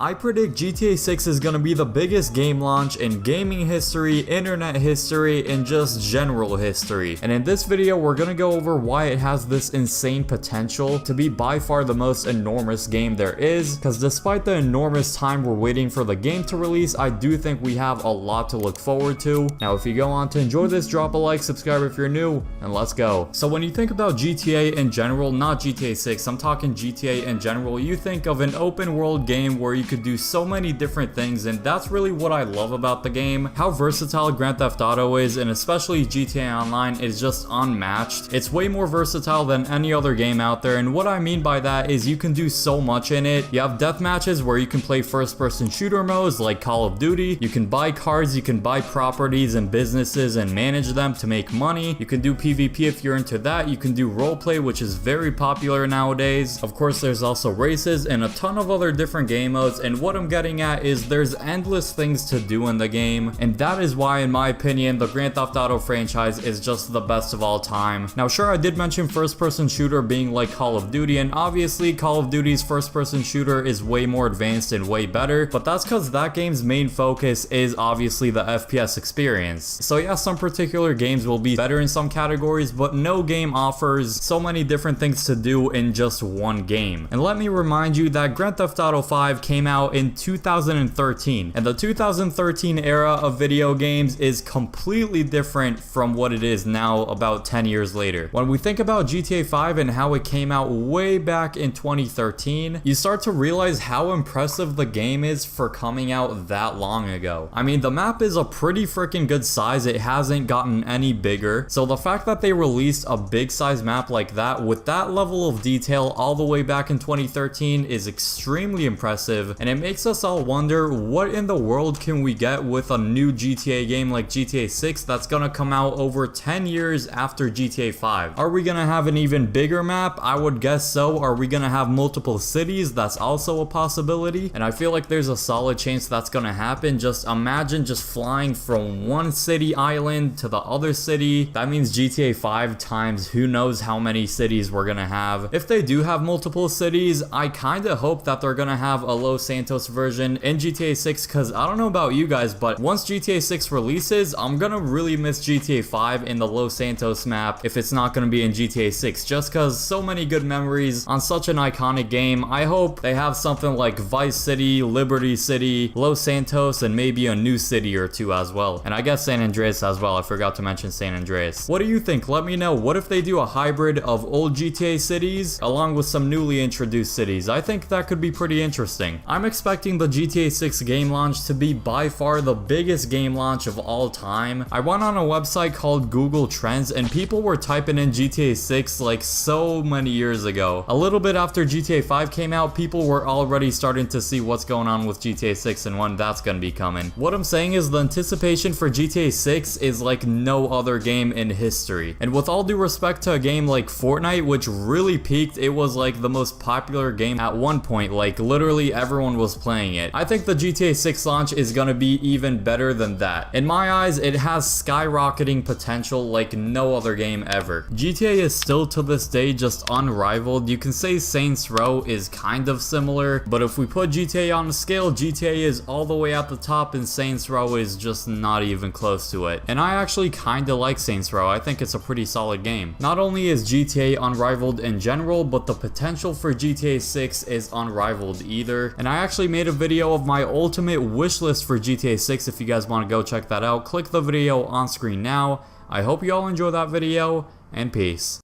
I predict GTA 6 is gonna be the biggest game launch in gaming history, internet history, and just general history. And in this video, we're gonna go over why it has this insane potential to be by far the most enormous game there is, because despite the enormous time we're waiting for the game to release, I do think we have a lot to look forward to. Now, if you go on to enjoy this, drop a like, subscribe if you're new, and let's go. So when you think about GTA in general, not GTA 6, I'm talking GTA in general, you think of an open world game where you could do so many different things, and that's really what I love about the game. How versatile Grand Theft Auto is, and especially GTA Online, is just unmatched. It's way more versatile than any other game out there, and what I mean by that is you can do so much in it. You have death matches where you can play first-person shooter modes like Call of Duty. You can buy cars, you can buy properties and businesses and manage them to make money. You can do PvP if you're into that. You can do roleplay, which is very popular nowadays. Of course, there's also races and a ton of other different game modes, and what I'm getting at is there's endless things to do in the game, and that is why, in my opinion, the Grand Theft Auto franchise is just the best of all time. Now, sure, I did mention first-person shooter being like Call of Duty, and obviously Call of Duty's first-person shooter is way more advanced and way better, but that's because that game's main focus is obviously the FPS experience. So yeah, some particular games will be better in some categories, but no game offers so many different things to do in just one game. And let me remind you that Grand Theft Auto 5 came out in 2013, and the 2013 era of video games is completely different from what it is now about 10 years later. When we think about GTA 5 and how it came out way back in 2013, you start to realize how impressive the game is for coming out that long ago. I mean, the map is a pretty freaking good size. It hasn't gotten any bigger, so the fact that they released a big size map like that with that level of detail all the way back in 2013 is extremely impressive, and it makes us all wonder, what in the world can we get with a new GTA game like GTA 6 that's gonna come out over 10 years after GTA 5? Are we gonna have an even bigger map? I would guess so. Are we gonna have multiple cities? That's also a possibility, and I feel like there's a solid chance that's gonna happen. Just imagine just flying from one city island to the other city. That means GTA 5 times who knows how many cities we're gonna have. If they do have multiple cities, I kinda hope that they're gonna have a Los Santos version in GTA 6, because I don't know about you guys, but once GTA 6 releases, I'm gonna really miss GTA 5 in the Los Santos map if it's not gonna be in GTA 6, just because so many good memories on such an iconic game. I hope they have something like Vice City, Liberty City, Los Santos, and maybe a new city or two as well. And I guess San Andreas as well. I forgot to mention San Andreas. What do you think? Let me know. What if they do a hybrid of old GTA cities along with some newly introduced cities? I think that could be pretty interesting. I'm expecting the GTA 6 game launch to be by far the biggest game launch of all time. I went on a website called Google Trends, and people were typing in GTA 6 like so many years ago. A little bit after GTA 5 came out, people were already starting to see what's going on with GTA 6 and when that's gonna be coming. What I'm saying is the anticipation for GTA 6 is like no other game in history. And with all due respect to a game like Fortnite, which really peaked, it was like the most popular game at one point, like literally everyone was playing it. I think the GTA 6 launch is gonna be even better than that. In my eyes, it has skyrocketing potential like no other game ever. GTA is still to this day just unrivaled. You can say Saints Row is kind of similar, but if we put GTA on a scale, GTA is all the way at the top and Saints Row is just not even close to it. And I actually kinda like Saints Row. I think it's a pretty solid game. Not only is GTA unrivaled in general, but the potential for GTA 6 is unrivaled either. And I actually made a video of my ultimate wish list for GTA 6. If you guys want to go check that out, click the video on screen now. I hope you all enjoy that video, and peace.